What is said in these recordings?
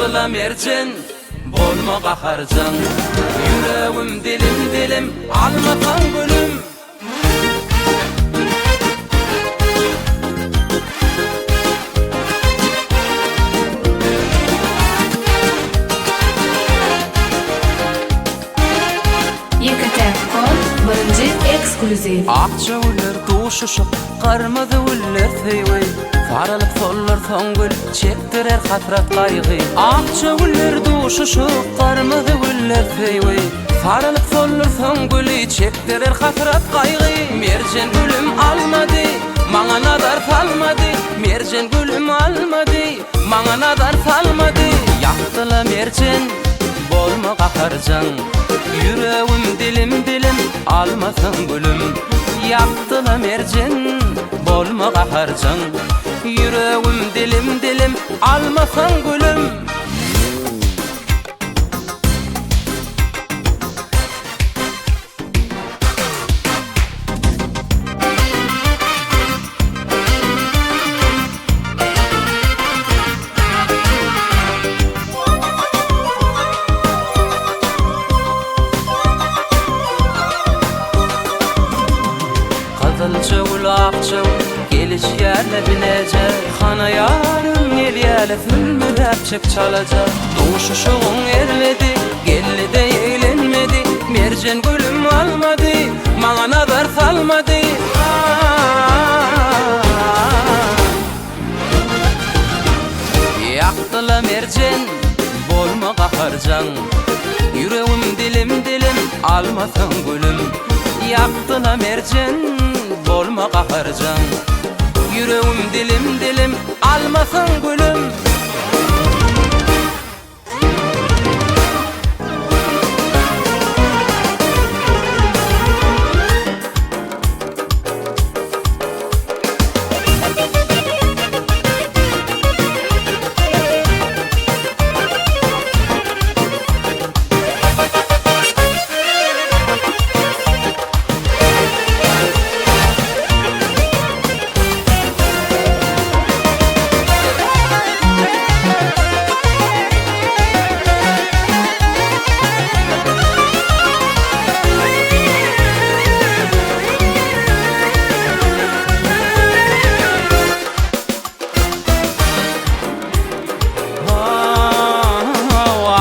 Yaktıla mercan, bolma qaharcan. Yüreğim dilim, almasan gülüm. YKT.com birinci ekskluziv. Akça uller duşuşup, qarmızı uller feywey. Faralık sollar soňgül, çektirer hatrat qaýgy. Akça uller duşuşup, qarmızı uller feywey. Faralık sollar soňgül, çektirer hatrat qaýgy. Merjan gülüm almady, maňa nazar salmady. Merjan gülüm almady, maňa nazar salmady. Yaktıla merjan, bolma qaharjan. Yüreğim dilim, almasan gülüm. Yaktıla mercan, bolma qaharjan. Yüreğim dilim, almasan gülüm. Kızılçı ulakçı geliş yerle binecek. Xana yarım el yerle fülmürep çek çalacak. Duşuşuğun ermedi, gelli de eğlenmedi. Mercan gülüm almadı, maňa nazar salmady. Yaktıla mercan, bolma qaharjan. Yüreğim dilim, almasan gülüm. Yaktıla mercan, bolma qaharjan. Yüreğim dilim, almasan gülüm.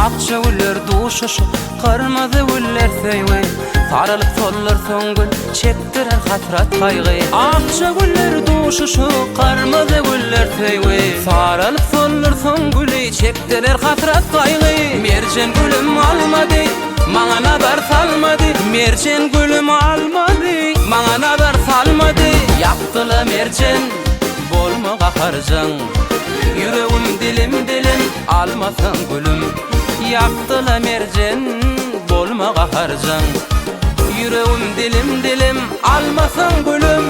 Akça uller duşuşup, qarmızı uller feywey. Faralyk sollar soňgül, çektirer hatrat qaýgy. Akça uller duşuşup, qarmızı uller feywey. Faralyk sollar soňgül, çektirer hatrat qaýgy. Merjan gülüm almady, maňa nazar salmady. Merjan gülüm almady, maňa nazar salmady. Yaktıla merjan, bolma qaharjan. Yüreğim dilim, almasan gülüm. Yaktıla mercan, bolma qaharjan. Yüreğim dilim, almasan gülüm.